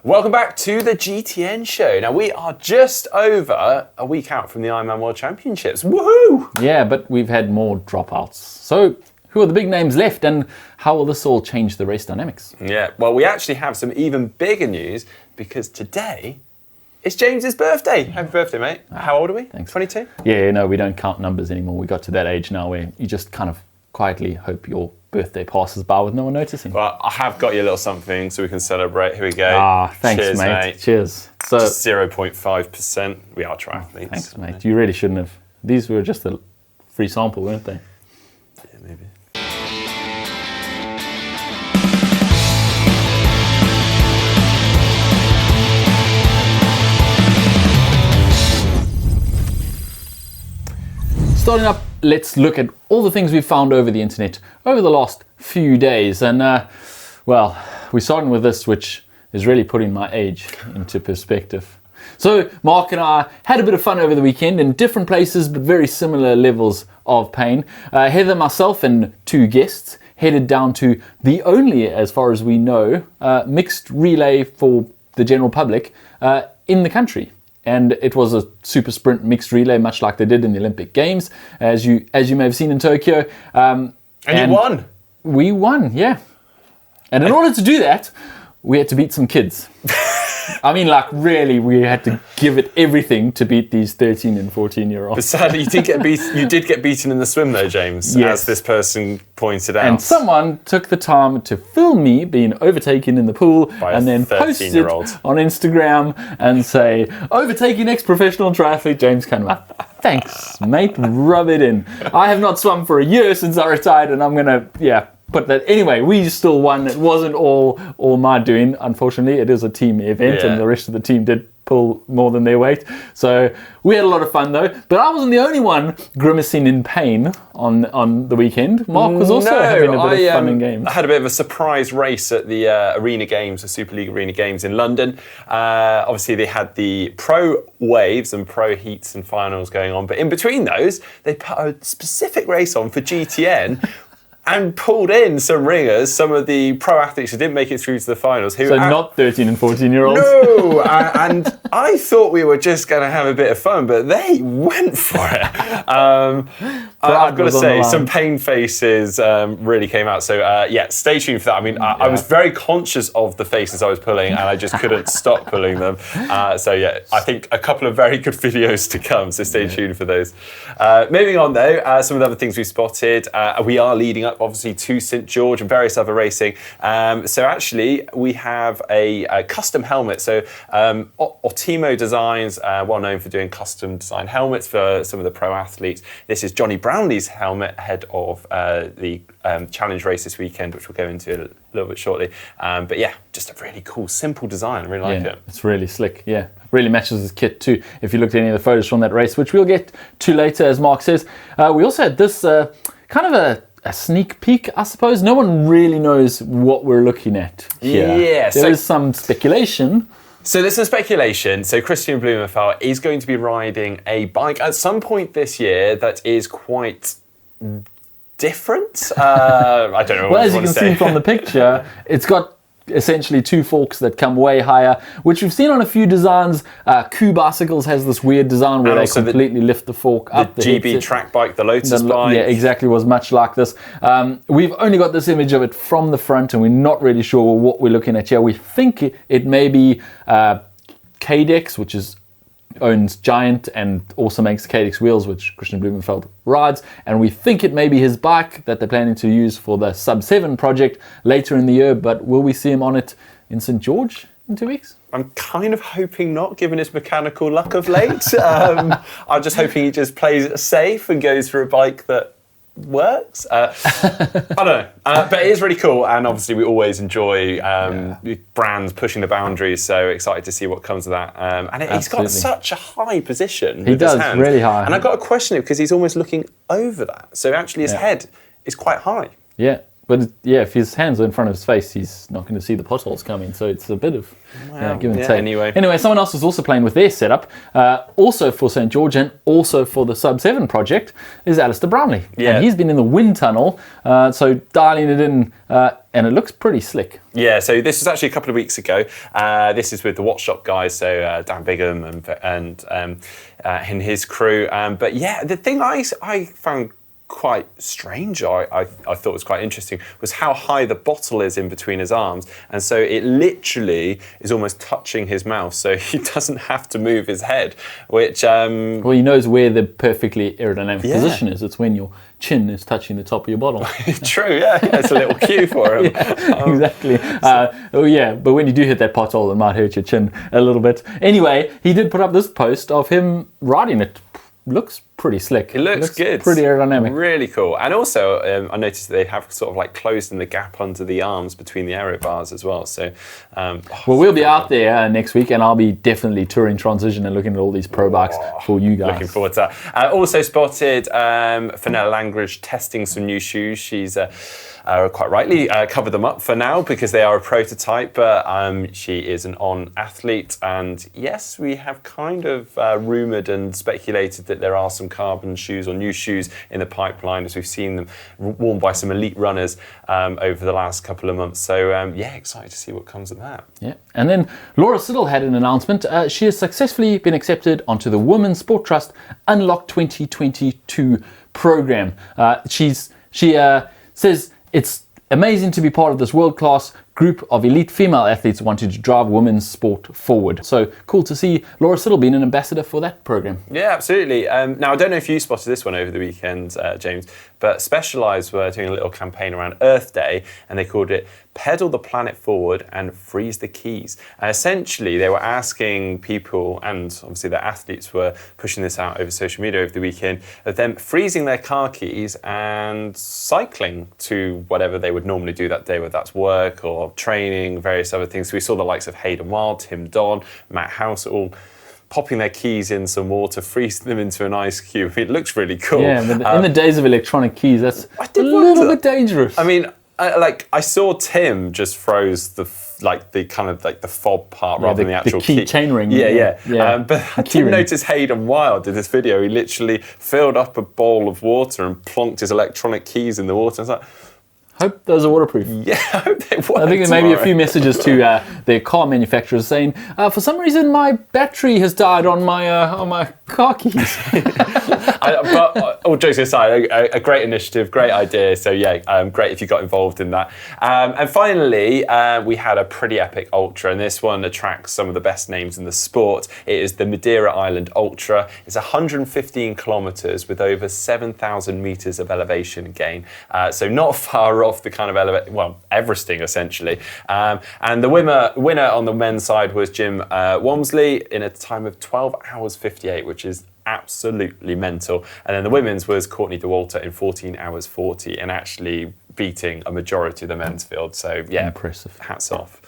Welcome back to the GTN show. Now, we are just over a week out from the Ironman World Championships. Woohoo! Yeah, but we've had more dropouts. So, who are the big names left, and how will this all change the race dynamics? Yeah, well, we actually have some even bigger news because today it's James's birthday. Happy birthday, mate. How old are we? Thanks. 22? Yeah, no, we don't count numbers anymore. We got to that age now where you just kind of quietly hope your birthday passes by with no one noticing. Well, I have got you a little something so we can celebrate. Here we go. Thanks, Cheers, mate. Cheers. So, just 0.5%. We are triathletes. Thanks, mate. You really shouldn't have. These were just a free sample, weren't they? Yeah, maybe. Starting up, let's look at all the things we've found over the internet over the last few days. And, well, we're starting with this, which is really putting my age into perspective. So, Mark and I had a bit of fun over the weekend in different places, but very similar levels of pain. Heather, myself, and two guests headed down to the only, as far as we know, mixed relay for the general public in the country. And it was a super sprint mixed relay, much like they did in the Olympic Games, as you may have seen in Tokyo. And you won. We won, yeah. And in order to do that, we had to beat some kids. I mean, like, really, we had to give it everything to beat these 13 and 14-year-olds. But sadly, you did get beaten in the swim, though, James, yes. as this person pointed out. And someone took the time to film me being overtaken in the pool by and then post it on Instagram and say, overtaking ex-professional triathlete James Cunningham. Thanks, mate. Rub it in. I have not swum for a year since I retired, and I'm going to, put that. Anyway, we still won. It wasn't all my doing. Unfortunately, it is a team event, and the rest of the team did pull more than their weight. So we had a lot of fun, though. But I wasn't the only one grimacing in pain on the weekend. Mark was also having a bit of fun and games. I had a bit of a surprise race at the Arena Games, the Super League Arena Games in London. Obviously, they had the pro waves and pro heats and finals going on. But in between those, they put a specific race on for GTN. And pulled in some ringers, some of the pro athletes who didn't make it through to the finals. So not 13 and 14-year-olds? No, and I thought we were just going to have a bit of fun, but they went for it. I've got to say, some pain faces really came out. So stay tuned for that. I mean, I was very conscious of the faces I was pulling, and I just couldn't stop pulling them. I think a couple of very good videos to come, so stay tuned for those. Moving on, though, some of the other things we spotted. We are leading up, obviously, to St. George and various other racing. So actually, we have a custom helmet. So Otimo Designs, well known for doing custom design helmets for some of the pro athletes. This is Johnny Brownlee's helmet ahead of the challenge race this weekend, which we'll go into a little bit shortly. But yeah, just a really cool, simple design. I really like it. It's really slick, yeah. Really matches his kit too, if you looked at any of the photos from that race, which we'll get to later, as Mark says. We also had this kind of a sneak peek, I suppose. No one really knows what we're looking at here. Yeah, there is some speculation. So there's some speculation. So Christian Blumenfeld is going to be riding a bike at some point this year that is quite different. I don't know what as you can see from the picture, it's got essentially two forks that come way higher, which we've seen on a few designs. Coup Bicycles has this weird design where they completely lift the fork up. The GB track bike, the Lotus bike. Yeah, exactly, was much like this. We've only got this image of it from the front, and we're not really sure what we're looking at here. We think it may be Cadex, which owns Giant and also makes Cadex wheels, which Christian Blumenfeld rides, and we think it may be his bike that they're planning to use for the Sub 7 project later in the year. But will we see him on it in St. George in 2 weeks? I'm kind of hoping not, given his mechanical luck of late. I'm just hoping he just plays it safe and goes for a bike that works. I don't know, but it is really cool, and obviously we always enjoy brands pushing the boundaries, so excited to see what comes of that. And he's got such a high position. He does, really high. And I've got to question it because he's almost looking over that, so actually his head is quite high. Yeah, But if his hands are in front of his face, he's not going to see the potholes coming. So it's a bit of give and take. Anyway, someone else was also playing with their setup, also for St. George and also for the Sub 7 project, is Alistair Brownlee. Yeah. And he's been in the wind tunnel, so dialing it in, and it looks pretty slick. Yeah, so this was actually a couple of weeks ago. This is with the Watch Shop guys, so Dan Bigham and his crew. But yeah, the thing I found quite strange, I thought was quite interesting, was how high the bottle is in between his arms, and so it literally is almost touching his mouth, so he doesn't have to move his head, which well, he knows where the perfectly aerodynamic position is. It's when your chin is touching the top of your bottle. True, yeah, it's a little cue for him. Exactly. But when you do hit that pothole, it might hurt your chin a little bit. Anyway, he did put up this post of him riding it. Looks pretty slick. It looks good. Pretty aerodynamic. Really cool. And also, I noticed that they have sort of like closed in the gap under the arms between the aero bars as well. So, we'll be out there next week, and I'll be definitely touring transition and looking at all these pro bikes for you guys. Looking forward to that. Also spotted Fenella Langridge testing some new shoes. She's quite rightly covered them up for now because they are a prototype, but she is an on athlete, and yes, we have kind of rumoured and speculated that there are some carbon shoes or new shoes in the pipeline, as we've seen them worn by some elite runners over the last couple of months. So excited to see what comes of that. Yeah, and then Laura Siddle had an announcement. She has successfully been accepted onto the Women's Sport Trust Unlock 2022 program. She says it's amazing to be part of this world-class group of elite female athletes wanting to drive women's sport forward. So cool to see Laura Siddle being an ambassador for that program. Yeah, absolutely. Now, I don't know if you spotted this one over the weekend, James, but Specialized were doing a little campaign around Earth Day, and they called it Pedal the Planet Forward and Freeze the Keys. And essentially, they were asking people, and obviously the athletes were pushing this out over social media over the weekend, of them freezing their car keys and cycling to whatever they would normally do that day, whether that's work or training, various other things. So we saw the likes of Hayden Wild, Tim Don, Matt House, all popping their keys in some water, freezing them into an ice cube. It looks really cool. Yeah, but in the days of electronic keys, that's a little bit dangerous. I mean, I saw Tim just froze the fob part rather than the actual key chain ring. Yeah. But I didn't notice Hayden Wild in this video. He literally filled up a bowl of water and plonked his electronic keys in the water. I was like, hope those are waterproof. Yeah, I hope they work. I think there may be a few messages to their car manufacturers saying, for some reason my battery has died on my car keys. But all jokes aside, a great initiative, great idea. So great if you got involved in that. And finally, we had a pretty epic ultra, and this one attracts some of the best names in the sport. It is the Madeira Island Ultra. It's 115 kilometres with over 7,000 metres of elevation gain. So not far off the kind of Everesting essentially. And the winner on the men's side was Jim Walmsley in a time of 12 hours 58, which is absolutely mental. And then the women's was Courtney DeWalter in 14 hours 40, and actually beating a majority of the men's field. So yeah, impressive. Hats off.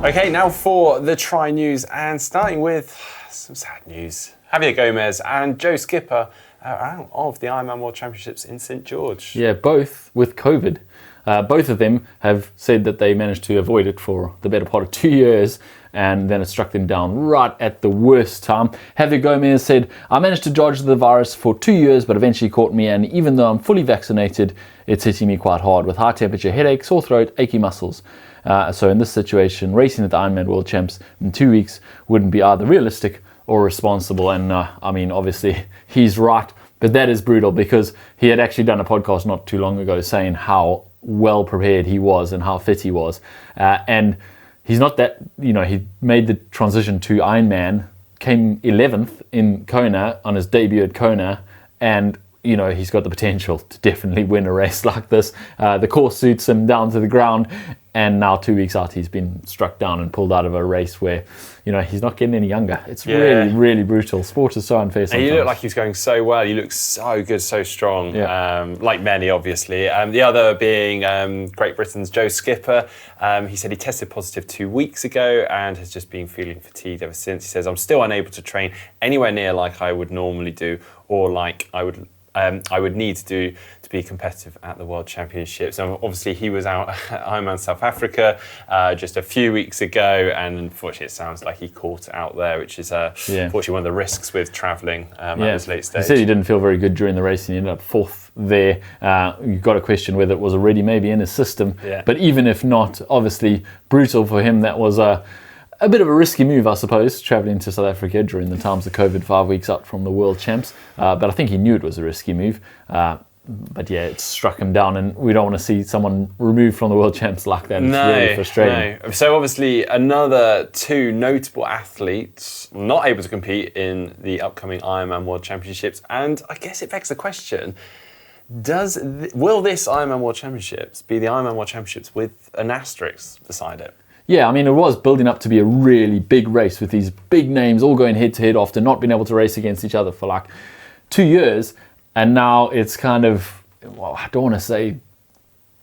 Okay, now for the Tri News, and starting with some sad news. Javier Gomez and Joe Skipper out of the Ironman World Championships in St. George. Yeah, both with COVID. Both of them have said that they managed to avoid it for the better part of 2 years, and then it struck them down right at the worst time. Javier Gomez said, I managed to dodge the virus for 2 years, but eventually caught me, and even though I'm fully vaccinated, it's hitting me quite hard with high temperature, headache, sore throat, achy muscles. So in this situation, racing at the Ironman World Champs in 2 weeks wouldn't be either realistic or responsible. And obviously he's right, but that is brutal, because he had actually done a podcast not too long ago saying how well prepared he was and how fit he was. And he's not that, he made the transition to Ironman, came 11th in Kona on his debut at Kona, and he's got the potential to definitely win a race like this. The course suits him down to the ground, and now 2 weeks out he's been struck down and pulled out of a race where he's not getting any younger. It's really, really brutal. Sport is so unfair sometimes. And you look like he's going so well. You look so good, so strong, like many, obviously. The other being Great Britain's Joe Skipper. He said he tested positive 2 weeks ago and has just been feeling fatigued ever since. He says, I'm still unable to train anywhere near like I would normally do, or like I would need to do to be competitive at the World Championships. And obviously he was out at Ironman South Africa just a few weeks ago, and unfortunately it sounds like he caught it out there, which is unfortunately one of the risks with travelling at this late stage. He said he didn't feel very good during the race and he ended up fourth there. You've got to question whether it was already maybe in his system. Yeah. But even if not, obviously brutal for him. That was a bit of a risky move, I suppose, travelling to South Africa during the times of COVID, 5 weeks out from the World Champs. But I think he knew it was a risky move. But yeah, it struck him down, and we don't want to see someone removed from the World Champs like that. It's really frustrating. No. So obviously another two notable athletes not able to compete in the upcoming Ironman World Championships, and I guess it begs the question, will this Ironman World Championships be the Ironman World Championships with an asterisk beside it? Yeah, I mean, it was building up to be a really big race with these big names all going head to head after not being able to race against each other for like 2 years. And now it's kind of, well, I don't want to say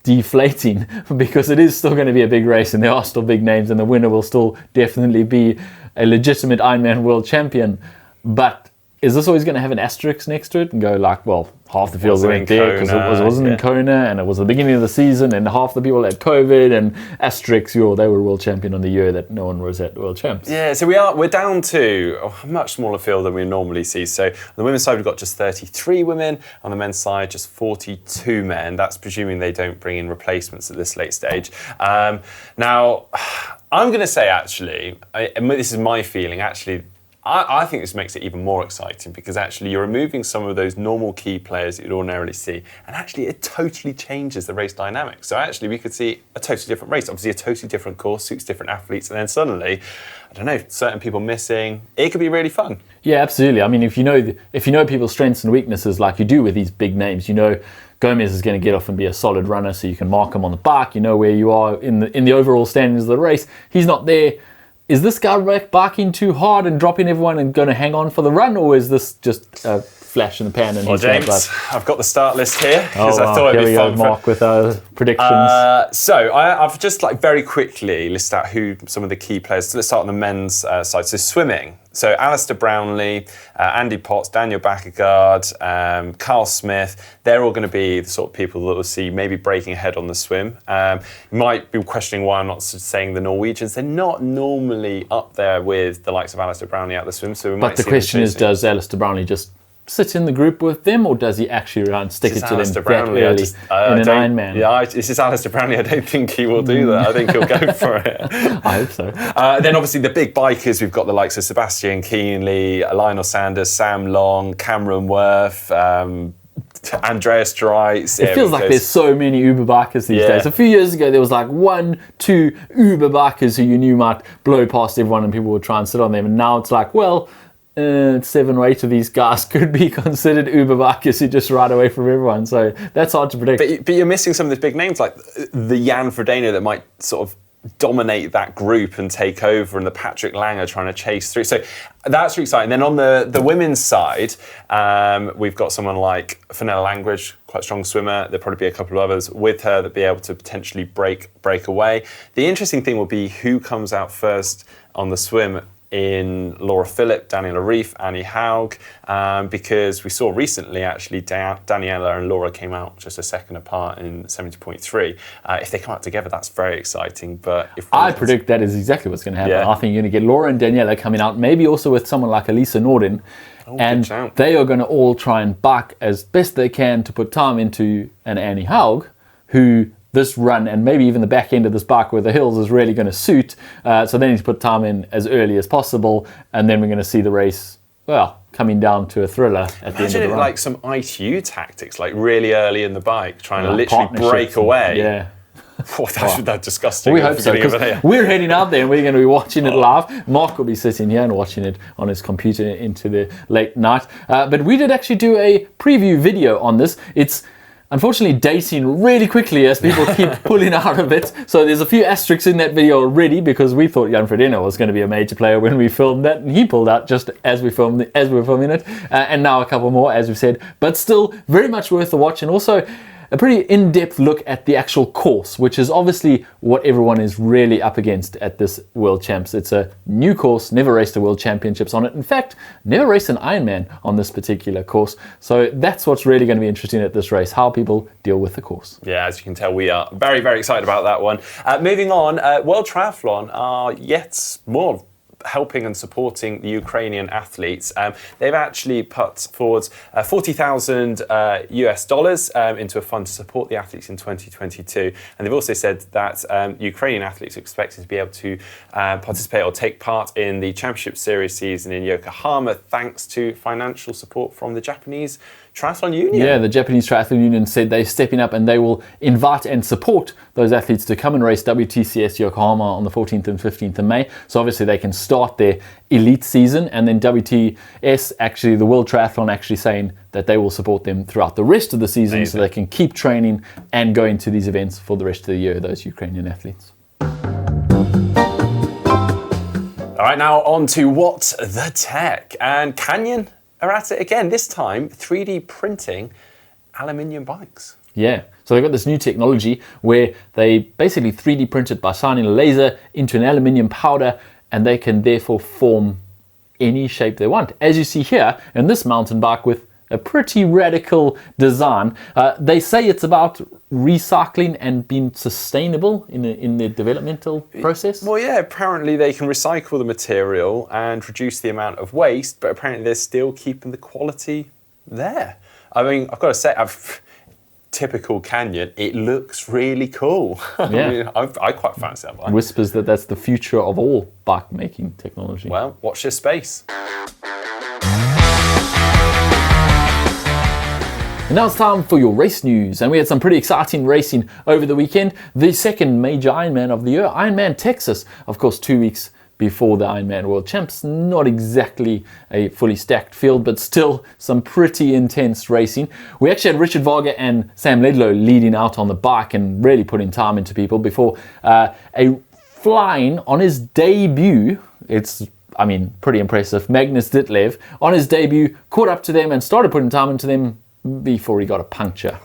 deflating, because it is still going to be a big race and there are still big names and the winner will still definitely be a legitimate Ironman World Champion. But is this always going to have an asterisk next to it and go like, well, half the fields weren't there because it wasn't in Kona and it was the beginning of the season and half the people had COVID, and asterisks, they were world champion on the year that no one was at World Champs. Yeah, so we're down to a much smaller field than we normally see. So on the women's side, we've got just 33 women. On the men's side, just 42 men. That's presuming they don't bring in replacements at this late stage. Now, I'm going to say, actually, this is my feeling, actually, I think this makes it even more exciting, because actually you're removing some of those normal key players that you'd ordinarily see, and actually it totally changes the race dynamics. So actually we could see a totally different race, obviously a totally different course, suits different athletes, and then suddenly, I don't know, certain people missing, it could be really fun. Yeah, absolutely. I mean, if you know people's strengths and weaknesses like you do with these big names, Gomez is going to get off and be a solid runner, so you can mark him on the bike, where you are in the overall standings of the race. He's not there. Is this guy barking too hard and dropping everyone and going to hang on for the run, or is this just a flash in the pan? And well, James, I've got the start list here because I thought it'd be fun. Mark with our predictions. So I've just very quickly listed out who some of the key players. So let's start on the men's side. So swimming. So Alistair Brownlee, Andy Potts, Daniel Bakkegaard, Carl Smith, they're all going to be the sort of people that we'll see maybe breaking ahead on the swim. You might be questioning why I'm not saying the Norwegians. They're not normally up there with the likes of Alistair Brownlee at the swim. So but the question is, does Alistair Brownlee just sit in the group with them, or does he actually stick it to them that early in an Ironman? Yeah, this is Alistair Brownlee. I don't think he will do that. I think he'll go for it. I hope so. Then obviously the big bikers, we've got the likes of Sebastian Kienle, Lionel Sanders, Sam Long, Cameron Worth, Andreas Dreitz. It feels like there's so many Uber bikers these days. A few years ago, there was like 1, 2 Uber bikers who you knew might blow past everyone and people would try and sit on them. And now it's like, well, 7 or 8 of these guys could be considered Uber bikers who just ride away from everyone. So that's hard to predict. But you're missing some of the big names like the Jan Frodeno that might sort of dominate that group and take over, and the Patrick Langer trying to chase through. So that's really exciting. Then on the women's side, we've got someone like Fenella Langridge, quite a strong swimmer. There'll probably be a couple of others with her that be able to potentially break away. The interesting thing will be who comes out first on the swim in Laura Philipp, Daniela Ryf, Annie Haug, because we saw recently actually Daniela and Laura came out just a second apart in 70.3. If they come out together, that's very exciting. But I predict that is exactly what's going to happen. Yeah. I think you're going to get Laura and Daniela coming out, maybe also with someone like Elisa Norden, and they are going to all try and bike as best they can to put time into an Annie Haug, who this run and maybe even the back end of this bike with the hills is really going to suit. So they need to put time in as early as possible, and then we're going to see the race, coming down to a thriller at the end of the run. Like some ITU tactics, like really early in the bike, trying to literally break away. Yeah. That's disgusting. We hope so, because we're heading out there and we're going to be watching it live. Mark will be sitting here and watching it on his computer into the late night. But we did actually do a preview video on this. It's unfortunately dating really quickly as people keep pulling out of it. So there's a few asterisks in that video already, because we thought Jan Frodeno was going to be a major player when we filmed that, and he pulled out just as we were filming it. And now a couple more, as we've said. But still very much worth the watch. And also a pretty in-depth look at the actual course, which is obviously what everyone is really up against at this World Champs. It's a new course, never raced a World Championships on it. In fact, never raced an Ironman on this particular course. So that's what's really going to be interesting at this race, how people deal with the course. Yeah, as you can tell, we are very, very excited about that one. Moving on, World Triathlon are yet more helping and supporting the Ukrainian athletes. They've actually put forward $40,000 US into a fund to support the athletes in 2022. And they've also said that Ukrainian athletes are expected to be able to participate or take part in the Championship Series season in Yokohama thanks to financial support from the Japanese Triathlon Union. Yeah, the Japanese Triathlon Union said they're stepping up and they will invite and support those athletes to come and race WTCS Yokohama on the 14th and 15th of May. So obviously they can start their elite season, and then WTS, actually the World Triathlon, actually saying that they will support them throughout the rest of the season. Amazing. So they can keep training and going to these events for the rest of the year, those Ukrainian athletes. All right, now on to What the Tech. And Canyon are at it again, this time 3D printing aluminium bikes. Yeah, so they've got this new technology where they basically 3D print it by shining a laser into an aluminium powder, and they can therefore form any shape they want. As you see here in this mountain bike with a pretty radical design. They say it's about recycling and being sustainable in the developmental process. Well, yeah, apparently they can recycle the material and reduce the amount of waste, but apparently they're still keeping the quality there. I mean, I've got to say, typical Canyon, it looks really cool. Yeah. I quite fancy that one. Whispers that that's the future of all bike making technology. Well, watch this space. And now it's time for your race news, and we had some pretty exciting racing over the weekend. The second major Ironman of the year, Ironman Texas, of course 2 weeks before the Ironman World Champs. Not exactly a fully stacked field, but still some pretty intense racing. We actually had Richard Varga and Sam Ledlow leading out on the bike and really putting time into people before a flying on his debut. It's pretty impressive. Magnus Ditlev on his debut caught up to them and started putting time into them before he got a puncture,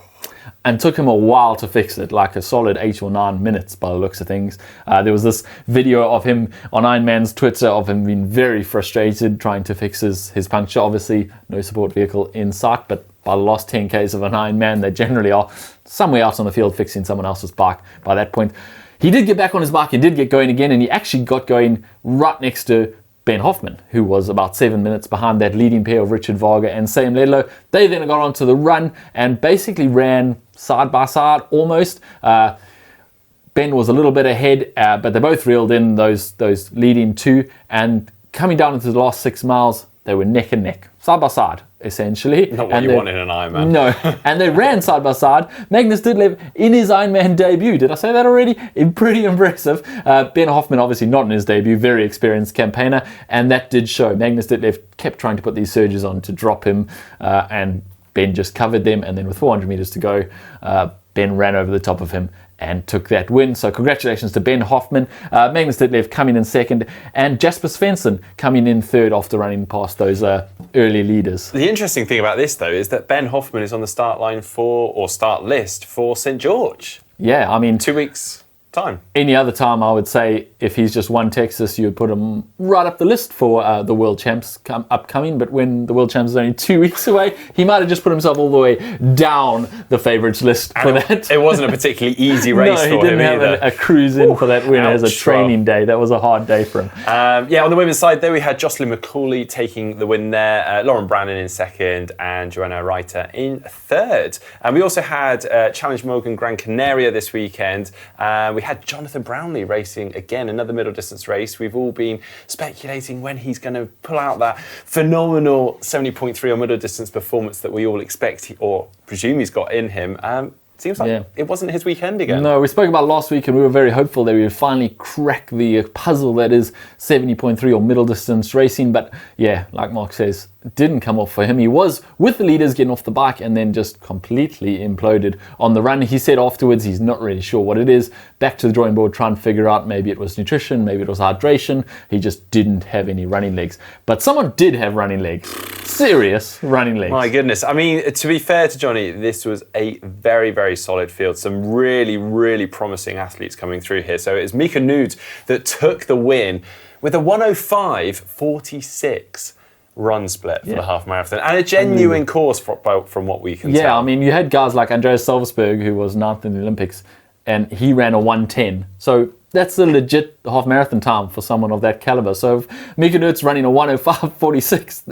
and took him a while to fix it, like a solid 8 or 9 minutes by the looks of things. There was this video of him on Ironman's Twitter of him being very frustrated trying to fix his puncture. Obviously no support vehicle in sight, but by the last 10 Ks of an Ironman they generally are somewhere out on the field fixing someone else's bike by that point. He did get back on his bike, he did get going again, and he actually got going right next to Ben Hoffman, who was about 7 minutes behind that leading pair of Richard Varga and Sam Ledlow. They then got onto the run and basically ran side by side almost. Ben was a little bit ahead, but they both reeled in those leading two, and coming down into the last 6 miles, they were neck and neck, side by side, essentially. Not what you want in an Ironman. No, and they ran side by side. Magnus Ditlev in his Ironman debut. Did I say that already? Pretty impressive. Ben Hoffman, obviously not in his debut, very experienced campaigner, and that did show. Magnus Ditlev kept trying to put these surges on to drop him, and Ben just covered them, and then with 400 meters to go, Ben ran over the top of him and took that win. So congratulations to Ben Hoffman. Magnus Ditlev coming in second, and Jasper Svensson coming in third after running past those early leaders. The interesting thing about this, though, is that Ben Hoffman is on the start list for St. George. Yeah, 2 weeks time. Any other time, I would say, if he's just won Texas, you would put him right up the list for the World Champs upcoming. But when the World Champs is only 2 weeks away, he might have just put himself all the way down the favourites list for that. It wasn't a particularly easy race for him either. No, he didn't have a cruise in for that win as a training day. That was a hard day for him. On the women's side there, we had Jocelyn McCauley taking the win there, Lauren Brannan in second, and Joanna Reiter in third. And we also had Challenge Morgan Gran Canaria this weekend. We had Jonathan Brownlee racing again, another middle distance race. We've all been speculating when he's going to pull out that phenomenal 70.3 on middle distance performance that we all expect or presume he's got in him. Seems like it wasn't his weekend again. No, we spoke about last week and we were very hopeful that we would finally crack the puzzle that is 70.3 or middle distance racing. But yeah, like Mark says, didn't come off for him. He was with the leaders getting off the bike and then just completely imploded on the run. He said afterwards he's not really sure what it is. Back to the drawing board, trying to figure out maybe it was nutrition, maybe it was hydration. He just didn't have any running legs. But someone did have running legs. Serious running legs. My goodness. I mean, to be fair to Johnny, this was a very, very solid field. Some really, really promising athletes coming through here. So it was Mika Nudes that took the win with a 1:05.46 run split for the half marathon and a genuine course from what we can tell. Yeah, I mean, you had guys like Andreas Salzberg, who was 9th in the Olympics, and he ran a 1:10. So that's a legit half marathon time for someone of that caliber. So if Mika Nudes running a 1:05.46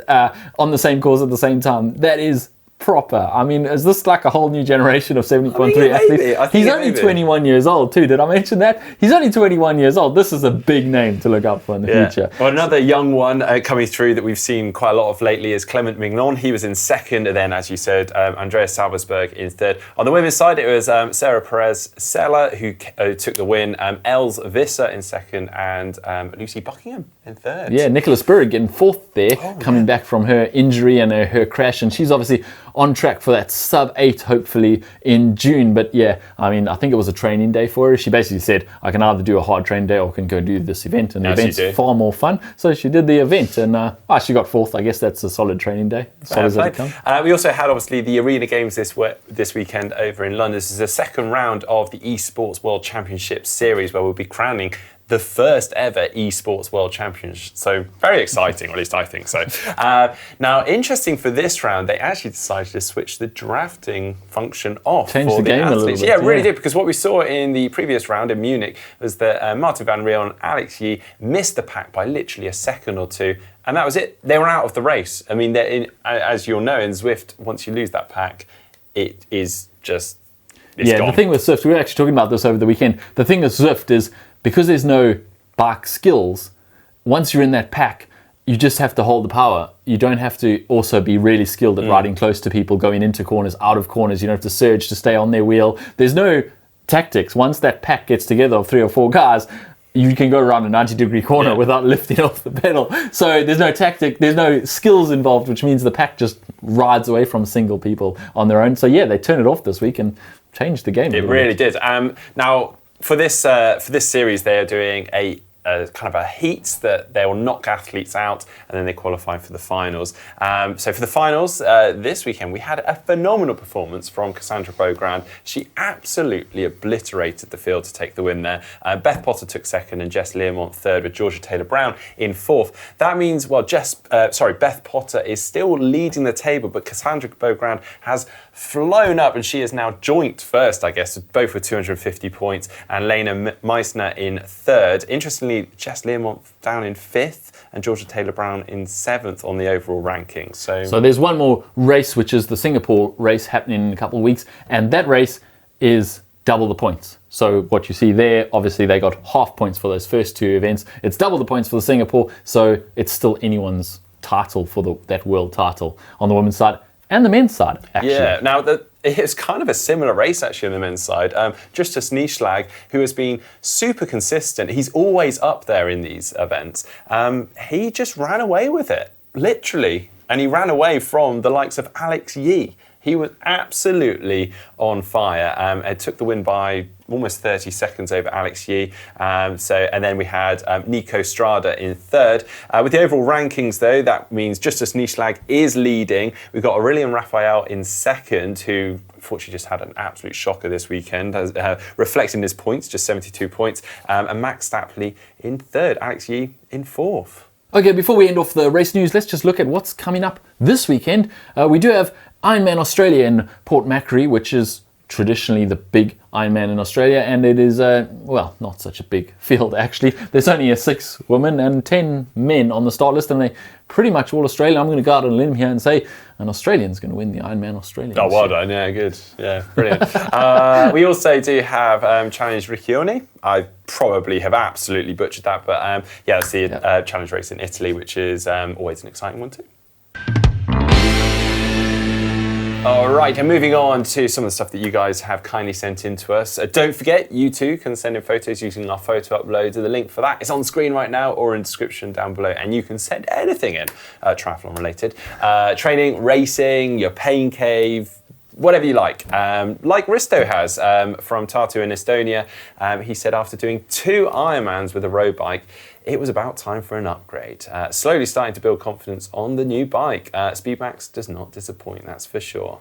on the same course at the same time, that is proper. I mean, is this like a whole new generation of 70.3 athletes? He's only 21 years old too. Did I mention that? He's only 21 years old. This is a big name to look out for in the future. Well, another young one coming through that we've seen quite a lot of lately is Clement Mignon. He was in second, and then, as you said, Andreas Salzberg in third. On the women's side, it was Sarah Perez-Sella who took the win, Els Visser in second, and Lucy Buckingham in third. Yeah, Nicola Spirig getting fourth there, coming back from her injury and her crash, and she's obviously on track for that sub-8 hopefully in June. But yeah, I mean, I think it was a training day for her. She basically said, I can either do a hard training day or I can go do this event, and the event's far more fun. So she did the event, and she got fourth. I guess that's a solid training day. Solid as it comes. We also had obviously the Arena Games this weekend over in London. This is the second round of the Esports World Championships series, where we'll be crowning the first ever Esports World Championship. So very exciting, or at least I think so. Now, interesting for this round, they actually decided to switch the drafting function off. Changed the game athletes. a little bit. Yeah, it really did, because what we saw in the previous round in Munich was that Martin van Riel and Alex Yee missed the pack by literally a second or two, and that was it. They were out of the race. I mean, as you'll know, in Zwift, once you lose that pack, it is just gone. The thing with Zwift, we were actually talking about this over the weekend. The thing with Zwift is, because there's no bike skills, once you're in that pack, you just have to hold the power. You don't have to also be really skilled at riding close to people, going into corners, out of corners. You don't have to surge to stay on their wheel. There's no tactics. Once that pack gets together of 3 or 4 guys, you can go around a 90-degree corner without lifting off the pedal. So there's no tactic, there's no skills involved, which means the pack just rides away from single people on their own. So yeah, they turned it off this week and changed the game. It really did. Now, for this series, they are doing a kind of a heat that they will knock athletes out, and then they qualify for the finals. So for the finals this weekend, we had a phenomenal performance from Cassandra Bogrand. She absolutely obliterated the field to take the win there. Beth Potter took second, and Jess Learmont third, with Georgia Taylor-Brown in fourth. That means, Beth Potter is still leading the table, but Cassandra Bogrand has flown up, and she is now joint first, I guess, both with 250 points, and Lena Meissner in third. Interestingly, Jess Learmont down in fifth, and Georgia Taylor-Brown in seventh on the overall rankings. So there's one more race, which is the Singapore race, happening in a couple of weeks, and that race is double the points. So what you see there, obviously they got half points for those first 2 events. It's double the points for the Singapore, so it's still anyone's title for that world title on the women's side and the men's side, actually. Yeah, now it's kind of a similar race actually on the men's side. Justus Nieschlag, who has been super consistent, he's always up there in these events. He just ran away with it, literally. And he ran away from the likes of Alex Yee. He was absolutely on fire. It took the win by almost 30 seconds over Alex Yee. And then we had Nico Strada in third. With the overall rankings, though, that means Justus Nieschlag is leading. We've got Aurelian Raphael in second, who unfortunately just had an absolute shocker this weekend, reflecting his points, just 72 points. And Max Stapley in third. Alex Yee in fourth. Okay, before we end off the race news, let's just look at what's coming up this weekend. We do have Ironman Australia in Port Macquarie, which is traditionally the big Ironman in Australia, and it is, not such a big field actually. There's only 6 women and 10 men on the start list, and they're pretty much all Australian. I'm going to go out on a limb here and say an Australian's going to win the Ironman Australia. Oh, well done. Yeah, good. Yeah, brilliant. We also do have Challenge Riccione. I probably have absolutely butchered that, but it's the Challenge race in Italy, which is always an exciting one too. All right, and moving on to some of the stuff that you guys have kindly sent in to us. Don't forget, you too can send in photos using our photo uploads. The link for that is on screen right now or in the description down below. And you can send anything in, triathlon related. Training, racing, your pain cave, whatever you like Risto has from Tartu in Estonia. He said after doing 2 Ironmans with a road bike, it was about time for an upgrade. Slowly starting to build confidence on the new bike. Speedmax does not disappoint, that's for sure.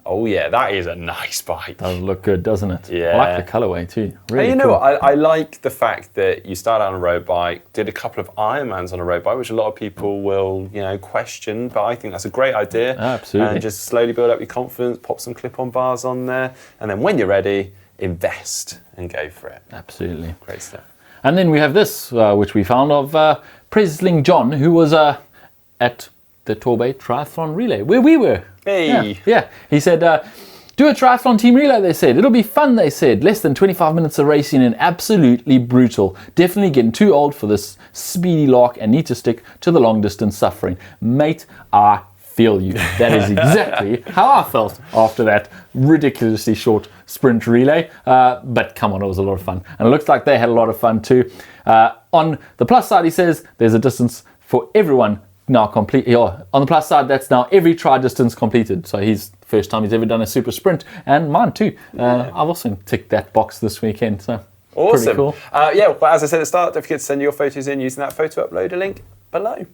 Oh yeah, that is a nice bike. Does look good, doesn't it? Yeah. I like the colourway too. Really and you cool. know what, I like the fact that you started on a road bike, did a couple of Ironmans on a road bike, which a lot of people will, question, but I think that's a great idea. Absolutely. And just slowly build up your confidence, pop some clip-on bars on there, and then when you're ready, invest and go for it. Absolutely. Great stuff. And then we have this, which we found of Presling John, who was at the Torbay Triathlon Relay, where we were. Hey. Yeah. He said, do a triathlon team relay, they said. It'll be fun, they said. Less than 25 minutes of racing and absolutely brutal. Definitely getting too old for this speedy lark and need to stick to the long distance suffering. Mate, I feel you. That is exactly how I felt after that ridiculously short sprint relay. But come on, it was a lot of fun. And it looks like they had a lot of fun too. On the plus side, he says, there's a distance for everyone now complete. On the plus side, that's now every tri distance completed. So he's the first time he's ever done a super sprint, and mine too. I've also ticked that box this weekend. So awesome. Pretty cool. Well, as I said at the start, don't forget to send your photos in using that photo uploader link below.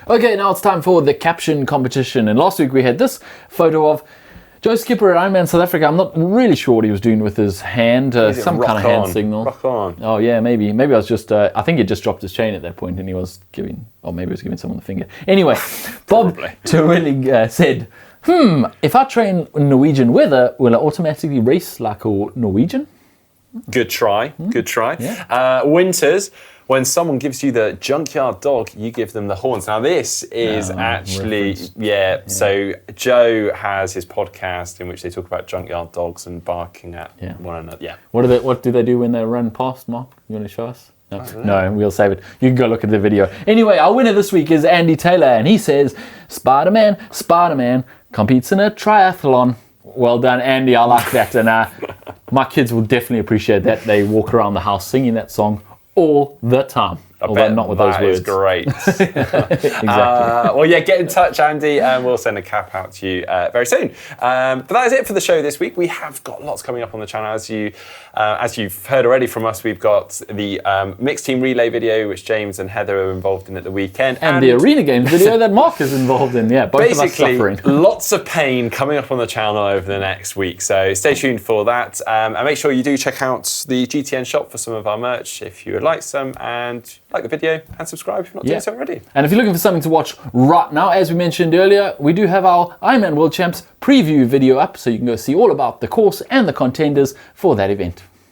Okay, now it's time for the Caption Competition. And last week we had this photo of Joe Skipper at Ironman South Africa. I'm not really sure what he was doing with his hand, some kind of hand signal. Rock on. Oh yeah, maybe. Maybe I was just, I think he just dropped his chain at that point and he was giving, or maybe he was giving someone the finger. Anyway, Bob Terwillig said, if I train in Norwegian weather, will I automatically race like a Norwegian? Good try, good try. Yeah. Winters, when someone gives you the junkyard dog, you give them the horns. Now this is actually, so Joe has his podcast in which they talk about junkyard dogs and barking at one another. Yeah. What do they do when they run past, Mark? You want to show us? No, we'll save it. You can go look at the video. Anyway, our winner this week is Andy Taylor, and he says, Spider-Man competes in a triathlon. Well done, Andy. I like that. And my kids will definitely appreciate that. They walk around the house singing that song all the time. Although not with those words. That is great. Exactly. Get in touch, Andy, and we'll send a cap out to you very soon. But that is it for the show this week. We have got lots coming up on the channel. As you've heard already from us, we've got the mixed team relay video, which James and Heather are involved in at the weekend. And the Arena Games video that Mark is involved in. Yeah, both of us suffering. Lots of pain coming up on the channel over the next week. So stay tuned for that. And make sure you do check out the GTN shop for some of our merch if you would like some. And like the video and subscribe if you're not doing so already. And if you're looking for something to watch right now, as we mentioned earlier, we do have our Ironman World Champs preview video up, so you can go see all about the course and the contenders for that event.